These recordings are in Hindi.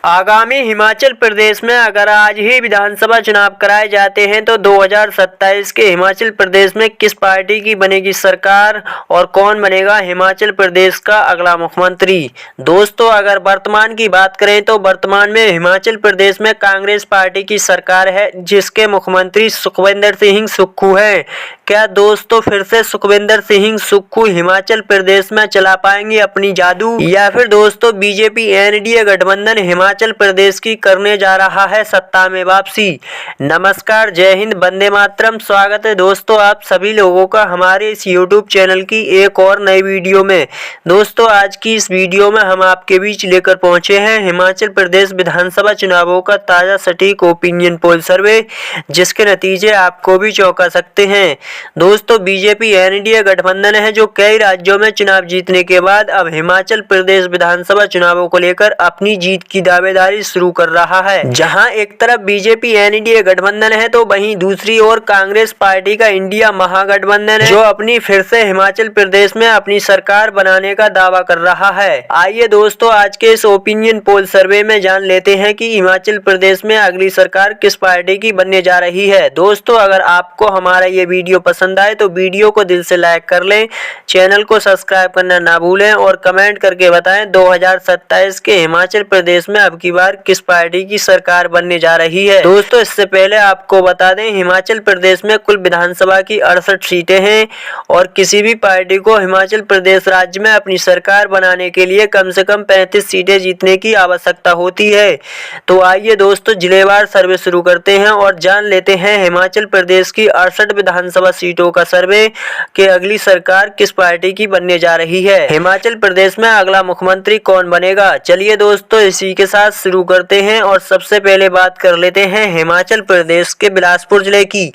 आगामी हिमाचल प्रदेश में अगर आज ही विधानसभा चुनाव कराए जाते हैं तो 2027 के हिमाचल प्रदेश में किस पार्टी की बनेगी सरकार और कौन बनेगा हिमाचल प्रदेश का अगला मुख्यमंत्री। दोस्तों, अगर वर्तमान की बात करें तो वर्तमान में हिमाचल प्रदेश में कांग्रेस पार्टी की सरकार है, जिसके मुख्यमंत्री सुखविंदर सिंह सुक्खू हैं। क्या दोस्तों फिर से सुखविंदर सिंह सुक्खू हिमाचल प्रदेश में चला पाएंगे अपनी जादू, या फिर दोस्तों बीजेपी एनडीए गठबंधन हिमाचल प्रदेश की करने जा रहा है सत्ता में वापसी। नमस्कार, जय हिंद, वंदे मातरम। स्वागत है दोस्तों आप सभी लोगों का हमारे इस यूट्यूब चैनल की एक और नई वीडियो में। दोस्तों, आज की इस वीडियो में हम आपके बीच लेकर पहुंचे हैं हिमाचल प्रदेश विधानसभा चुनावों का ताजा सटीक ओपिनियन पोल सर्वे, जिसके नतीजे आपको भी चौंका सकते हैं। दोस्तों, बीजेपी एनडीए गठबंधन है जो कई राज्यों में चुनाव जीतने के बाद अब हिमाचल प्रदेश विधानसभा चुनावों को लेकर अपनी जीत की दावेदारी शुरू कर रहा है। जहां एक तरफ बीजेपी एनडीए गठबंधन है तो वहीं दूसरी ओर कांग्रेस पार्टी का इंडिया महागठबंधन है, जो अपनी फिर से हिमाचल प्रदेश में अपनी सरकार बनाने का दावा कर रहा है। आइए दोस्तों, आज के इस ओपिनियन पोल सर्वे में जान लेते हैं कि हिमाचल प्रदेश में अगली सरकार किस पार्टी की बनने जा रही है। दोस्तों, अगर आपको हमारा ये वीडियो पसंद आए तो वीडियो को दिल से लाइक कर लें, चैनल को सब्सक्राइब करना ना भूलें और कमेंट करके बताएं 2027 के हिमाचल प्रदेश में अब की बार किस पार्टी की सरकार बनने जा रही है। दोस्तों, इससे पहले आपको बता दें हिमाचल प्रदेश में कुल विधानसभा की 68 सीटें हैं और किसी भी पार्टी को हिमाचल प्रदेश राज्य में अपनी सरकार बनाने के लिए कम से कम 35 सीटें जीतने की आवश्यकता होती है। तो आइए दोस्तों, जिलेवार सर्वे शुरू करते हैं और जान लेते हैं हिमाचल प्रदेश की 68 विधानसभा सीटों का सर्वे कि अगली सरकार किस पार्टी की बनने जा रही है। हिमाचल प्रदेश में अगला मुख्यमंत्री कौन बनेगा, चलिए दोस्तों इसी के साथ शुरू करते हैं। और सबसे पहले बात कर लेते हैं हिमाचल प्रदेश के बिलासपुर जिले की।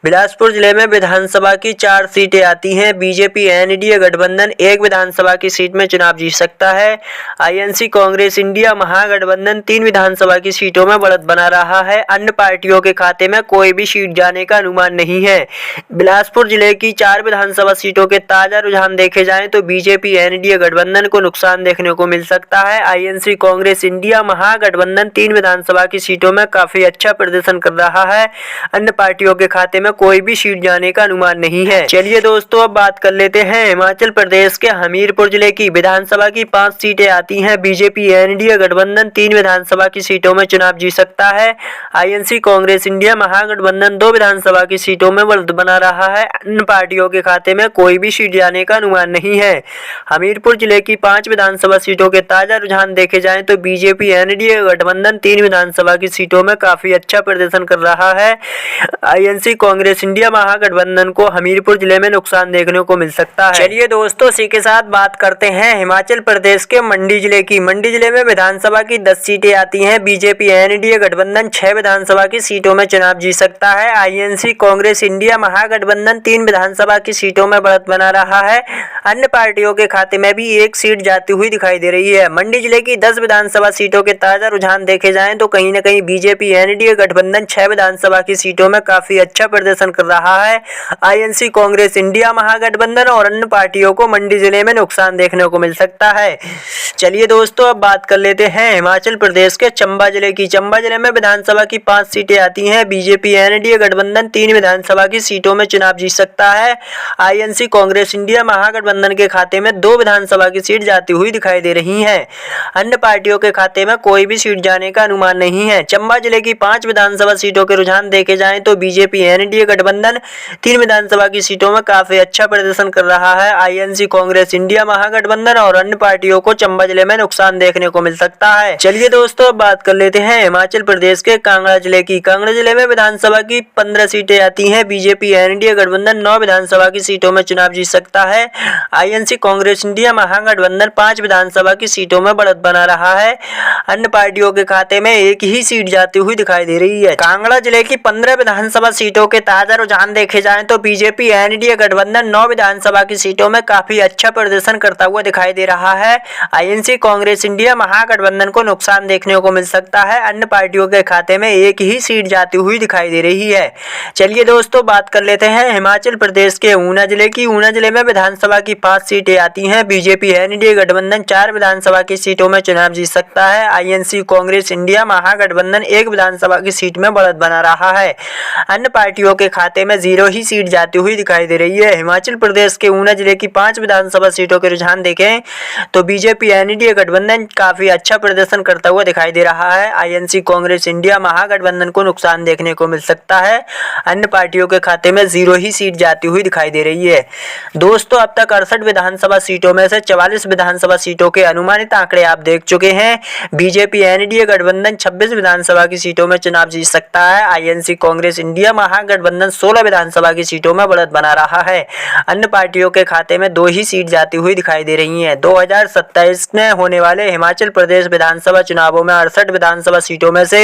बिलासपुर जिले में विधानसभा की 4 सीटें आती हैं। बीजेपी एनडीए गठबंधन एक विधानसभा की सीट में चुनाव जीत सकता है। आईएनसी कांग्रेस इंडिया महागठबंधन 3 विधानसभा की सीटों में बढ़त बना रहा है। अन्य पार्टियों के खाते में कोई भी सीट जाने का अनुमान नहीं है। बिलासपुर जिले की 4 विधानसभा सीटों के ताजा रुझान देखे जाएं तो बीजेपी एनडीए गठबंधन को नुकसान देखने को मिल सकता है। आईएनसी कांग्रेस इंडिया महागठबंधन 3 विधानसभा की सीटों में काफी अच्छा प्रदर्शन कर रहा है। अन्य पार्टियों के खाते में कोई भी सीट जाने का अनुमान नहीं है। चलिए दोस्तों, अब बात कर लेते हैं हिमाचल प्रदेश के हमीरपुर जिले की। विधानसभा की 5 सीटें आती हैं। बीजेपी एनडीए गठबंधन 3 विधानसभा की सीटों में चुनाव जीत सकता है। आईएनसी कांग्रेस इंडिया महागठबंधन 2 विधानसभा की सीटों में बढ़त बना रहा है। अन्य पार्टियों के खाते में कोई भी सीट जाने का अनुमान नहीं है। हमीरपुर जिले की 5 विधानसभा सीटों के ताजा रुझान देखे जाएं तो बीजेपी एनडीए गठबंधन 3 विधानसभा की सीटों में काफी अच्छा प्रदर्शन कर रहा है। आईएनसी कांग्रेस इंडिया महागठबंधन को हमीरपुर जिले में नुकसान देखने को मिल सकता है। चलिए दोस्तों, इसी के साथ बात करते हैं हिमाचल प्रदेश के मंडी जिले की। मंडी जिले में विधानसभा की 10 सीटें आती हैं। बीजेपी एनडीए गठबंधन 6 विधानसभा की सीटों में चुनाव जीत सकता है। आईएनसी कांग्रेस इंडिया महागठबंधन 3 विधानसभा की सीटों में बढ़त बना रहा है। अन्य पार्टियों के खाते में भी एक सीट जाती हुई दिखाई दे रही है। मंडी जिले की 10 विधानसभा सीटों के ताजा रुझान देखे जाएं तो कहीं न कहीं बीजेपी एनडीए गठबंधन 6 विधानसभा की सीटों में काफी अच्छा प्रदर्शन कर रहा है। आईएनसी कांग्रेस इंडिया महागठबंधन और अन्य पार्टियों को मंडी जिले में नुकसान देखने को मिल सकता है। चलिए दोस्तों, अब बात कर लेते हैं हिमाचल प्रदेश के चंबा जिले की। चंबा जिले में विधानसभा की 5 सीटें आती हैं। बीजेपी एनडीए गठबंधन 3 विधानसभा की सीटों में चुनाव जीत सकता है। आईएनसी कांग्रेस इंडिया महागठबंधन के खाते में 2 विधानसभा की सीट जाती हुई दिखाई दे रही है। अन्य पार्टियों के खाते में कोई भी सीट जाने का अनुमान नहीं है। चंबा जिले की 5 विधानसभा सीटों के रुझान देखे जाएं तो बीजेपी एनडीए गठबंधन 3 विधानसभा की सीटों में काफी अच्छा प्रदर्शन कर रहा है। आईएनसी कांग्रेस इंडिया महागठबंधन और अन्य पार्टियों को चंबा जिले में नुकसान देखने को मिल सकता है। चलिए दोस्तों, बात कर लेते हैं हिमाचल प्रदेश के कांगड़ा जिले की। कांगड़ा जिले में विधानसभा की 15 सीटें आती हैं। बीजेपी एनडीए गठबंधन 9 विधानसभा की सीटों में चुनाव जीत सकता है। आईएनसी कांग्रेस इंडिया महागठबंधन 5 विधानसभा की सीटों में बढ़त बना रहा है। अन्य पार्टियों के खाते में एक ही सीट जाती हुई दिखाई दे रही है। कांगड़ा जिले की 15 विधानसभा सीटों के ताजा रुझान देखे जाएं तो बीजेपी एनडीए गठबंधन 9 विधानसभा की सीटों में काफी अच्छा प्रदर्शन करता हुआ दिखाई दे रहा है। आईएनसी कांग्रेस इंडिया महागठबंधन को नुकसान देखने को मिल सकता है। अन्य पार्टियों के खाते में एक ही सीट जाती हुई दिखाई दे रही है। चलिए दोस्तों, बात कर लेते हैं हिमाचल प्रदेश के ऊना जिले की। ऊना जिले में विधानसभा की 5 सीटें आती हैं। बीजेपी एनडीए गठबंधन 4 विधानसभा की सीटों में चुनाव जीत सकता है। आईएनसी कांग्रेस इंडिया महागठबंधन एक विधानसभा की सीट में बढ़त बना रहा है। अन्य पार्टियों के खाते में 0 ही सीट जाती हुई दिखाई दे रही है। हिमाचल प्रदेश के ऊना जिले की 5 विधानसभा सीटों के रुझान देखें तो बीजेपी एनडीए गठबंधन काफी अच्छा प्रदर्शन करता हुआ दिखाई दे रहा है। आईएनसी कांग्रेस इंडिया महागठबंधन को नुकसान देखने को मिल सकता है। अन्य पार्टियों के खाते में 0 ही सीट जाती हुई दिखाई दे रही है। दोस्तों, अब तक 68 विधानसभा सीटों में से 44 विधानसभा सीटों के अनुमानित आंकड़े आप देख चुके हैं। बीजेपी एनडीए गठबंधन 26 विधानसभा की सीटों में चुनाव जीत सकता है। आईएनसी कांग्रेस इंडिया महागठबंधन 16 विधानसभा की सीटों में बढ़त बना रहा है। अन्य पार्टियों के खाते में 2 ही सीट जाती हुई दिखाई दे रही हैं। 2027 में होने वाले हिमाचल प्रदेश विधानसभा चुनावों में 68 विधानसभा सीटों में से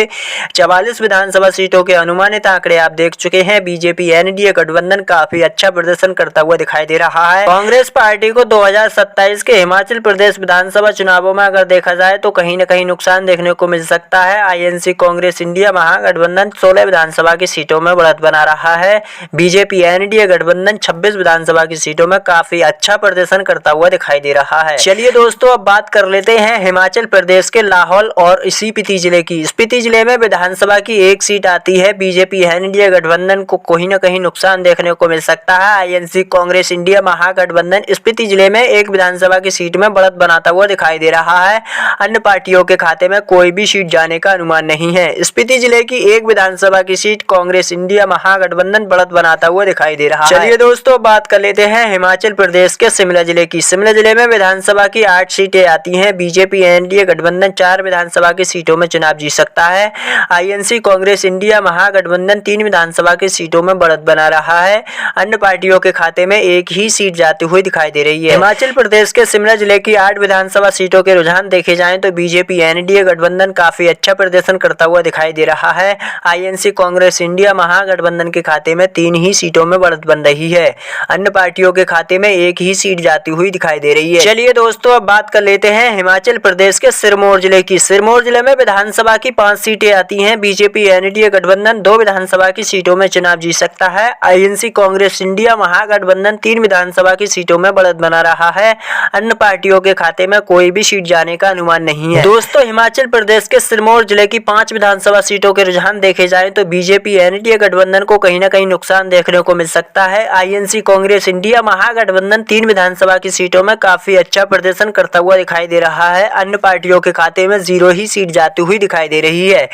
44 विधानसभा सीटों के अनुमानित आंकड़े आप देख चुके हैं। बीजेपी एनडीए गठबंधन काफी अच्छा प्रदर्शन करता हुआ दिखाई दे रहा है। कांग्रेस पार्टी को 2027 के हिमाचल प्रदेश विधानसभा चुनावों में अगर देखा जाए तो कहीं न कहीं नुकसान देखने को मिल सकता है। आईएनसी कांग्रेस इंडिया महागठबंधन 16 विधानसभा की सीटों में बढ़त बना रहा है। बीजेपी एनडीए गठबंधन 26 विधानसभा की सीटों में काफी अच्छा प्रदर्शन करता हुआ दिखाई दे रहा है। चलिए दोस्तों, अब बात कर लेते हैं हिमाचल प्रदेश के लाहौल और स्पीति जिले की। स्पीति जिले में विधानसभा की 1 सीट आती है। बीजेपी एनडीए गठबंधन को कहीं न कहीं नुकसान देखने को मिल सकता है। आईएनसी कांग्रेस इंडिया महागठबंधन स्पीति जिले में 1 विधानसभा की सीट में बढ़त बनाता हुआ दिखाई दे रहा है। अन्य पार्टियों के खाते में कोई भी सीट जाने का अनुमान नहीं है। स्पीति जिले की 1 विधानसभा की सीट कांग्रेस इंडिया महागठबंधन बढ़त बनाता हुआ दिखाई दे रहा है। चलिए दोस्तों, बात कर लेते हैं हिमाचल प्रदेश के शिमला जिले की। शिमला जिले में विधानसभा की 8 सीटें आती हैं। बीजेपी एनडीए गठबंधन 4 विधानसभा की सीटों में चुनाव जीत सकता है। आईएनसी कांग्रेस इंडिया महागठबंधन 3 विधानसभा की सीटों में बढ़त बना रहा है। अन्य पार्टियों के खाते में 1 ही सीट जाती हुई दिखाई दे रही है। हिमाचल प्रदेश के शिमला जिले की 8 विधानसभा सीटों के रुझान देखे जाएं तो बीजेपी एनडीए गठबंधन काफी अच्छा प्रदर्शन करता हुआ दिखाई दे रहा है। आईएनसी कांग्रेस इंडिया महागठबंधन के खाते में 3 ही सीटों में बढ़त बन रही है। अन्य पार्टियों के खाते में 1 ही सीट जाती हुई दिखाई दे रही है। चलिए दोस्तों, अब बात कर लेते हैं हिमाचल प्रदेश के सिरमौर जिले की। सिरमौर जिले में विधानसभा की 5 सीटें आती हैं। बीजेपी एनडीए गठबंधन 2 विधानसभा की सीटों में चुनाव जीत सकता है। आईएनसी कांग्रेस इंडिया महागठबंधन 3 विधानसभा की सीटों में बढ़त बना रहा है। अन्य पार्टियों के खाते में कोई भी सीट जाने का अनुमान नहीं है। दोस्तों, हिमाचल प्रदेश के सिरमौर जिले की 5 विधानसभा सीटों के रुझान देखे जाएं तो बीजेपी एनडीए गठबंधन को कहीं न कहीं नुकसान देखने को मिल सकता है। आईएनसी कांग्रेस इंडिया महागठबंधन 3 विधानसभा की सीटों में काफी अच्छा प्रदर्शन करता हुआ दिखाई दे रहा है। अन्य पार्टियों के खाते में 0 ही सीट जाती हुई दिखाई दे रही है।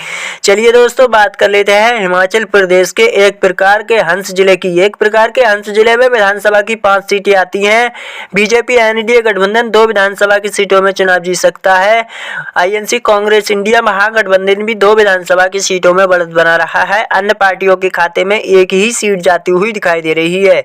चलिए दोस्तों, बात कर लेते हैं हिमाचल प्रदेश के एक प्रकार के हंस जिले की। एक प्रकार के हंस जिले में विधानसभा की 5 सीटें आती हैं। बीजेपी एनडीए गठबंधन 2 विधानसभा की सीटों में चुनाव जीत सकता है। आईएनसी कांग्रेस इंडिया महागठबंधन भी 2 विधानसभा की सीटों में बढ़त बना रहा है। अन्य पार्टियों के खाते में 1 ही सीट जाती हुई दिखाई दे रही है।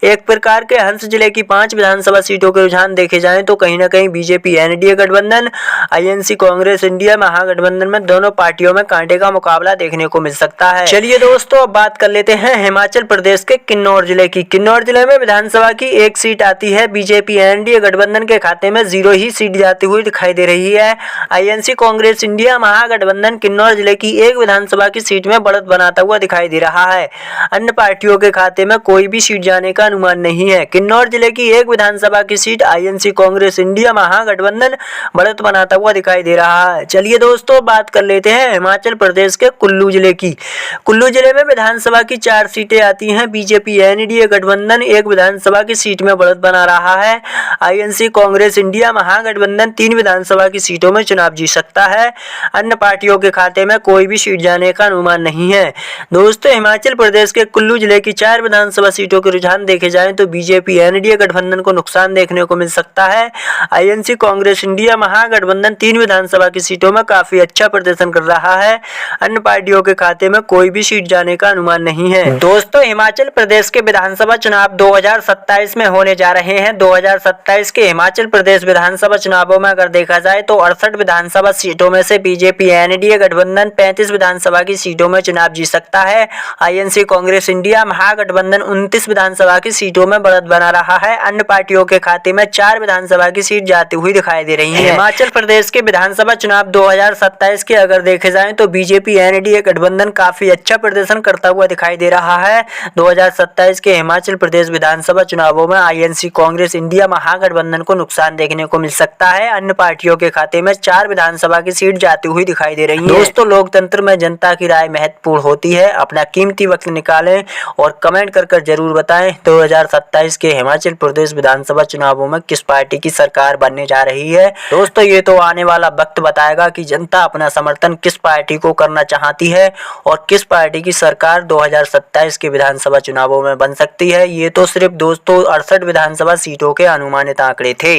एक प्रकार के हंस जिले की 5 विधानसभा सीटों के रुझान देखे जाएं तो कहीं न कहीं बीजेपी एनडीए गठबंधन आईएनसी कांग्रेस इंडिया महागठबंधन में दोनों पार्टियों में कांटे का मुकाबला देखने को मिल सकता है। चलिए दोस्तों, अब बात कर लेते हैं हिमाचल प्रदेश के किन्नौर जिले की। किन्नौर जिले में विधानसभा की 1 सीट आती है। बीजेपी एनडीए गठबंधन के खाते में 0 ही सीट जाती हुई दिखाई दे रही है। आईएनसी कांग्रेस इंडिया महागठबंधन किन्नौर जिले की 1 विधानसभा की सीट में बढ़त बनाता हुआ दिखाई दे रहा है। अन्य पार्टियों के खाते में कोई भी सीट जाने का अनुमान नहीं है। किन्नौर जिले की 1 विधानसभा की सीट आईएनसी कांग्रेस इंडिया महागठबंधन बढ़त बनाता हुआ दिखाई दे रहा है। चलिए दोस्तों, बात कर लेते हैं हिमाचल प्रदेश के कुल्लू जिले की। कुल्लू जिले में विधानसभा की 4 सीटें आती हैं। बीजेपी एनडीए गठबंधन 1 विधानसभा की सीट में बढ़त बना रहा है। आईएनसी कांग्रेस इंडिया महागठबंधन 3 विधानसभा की सीटों में चुनाव जीत सकता है। अन्य पार्टियों के खाते में कोई भी सीट जाने का अनुमान नहीं है। दोस्तों, हिमाचल प्रदेश के कुल्लू जिले की 4 विधानसभा सीटों के रुझान देखे जाएं तो बीजेपी एनडीए गठबंधन को नुकसान देखने को मिल सकता है। आईएनसी कांग्रेस इंडिया महागठबंधन 3 विधानसभा की सीटों में काफी अच्छा प्रदर्शन कर रहा है। अन्य पार्टियों के खाते में कोई भी सीट जाने का अनुमान नहीं है। दोस्तों, हिमाचल प्रदेश के विधानसभा चुनाव 2027 में होने जा रहे हैं। 2027 के हिमाचल प्रदेश विधानसभा चुनावों में अगर देखा जाए तो 68 विधानसभा सीटों में से बीजेपी एनडीए गठबंधन 35 विधानसभा की सीटों में चुनाव जीत सकता है। आईएनसी कांग्रेस इंडिया महागठबंधन 29 विधानसभा की सीटों में बढ़त बना रहा है। अन्य पार्टियों के खाते में 4 विधानसभा की सीट जाती हुई दिखाई दे रही है। हिमाचल प्रदेश के विधानसभा चुनाव 2027 के अगर देखे जाएं तो बीजेपी एनडीए गठबंधन काफी अच्छा प्रदर्शन करता हुआ दिखाई दे रहा है। 2027 के हिमाचल प्रदेश विधानसभा चुनावों में आईएनसी कांग्रेस इंडिया महागठबंधन को नुकसान देखने को मिल सकता है। अन्य पार्टियों के खाते में 4 विधानसभा की सीट जाती हुई दिखाई दे रही है। दोस्तों, लोकतंत्र में जनता की राय महत्वपूर्ण होती है। अपना कीमती वक्त निकालें और कमेंट कर जरूर बताएं 2027 के हिमाचल प्रदेश विधानसभा चुनावों में किस पार्टी की सरकार बनने जा रही है। दोस्तों, ये तो आने वाला वक्त बताएगा कि जनता अपना समर्थन किस पार्टी को करना चाहती है और किस पार्टी की सरकार 2027 के विधानसभा चुनावों में बन सकती है। ये तो सिर्फ दोस्तों 68 विधानसभा सीटों के अनुमानित आंकड़े थे।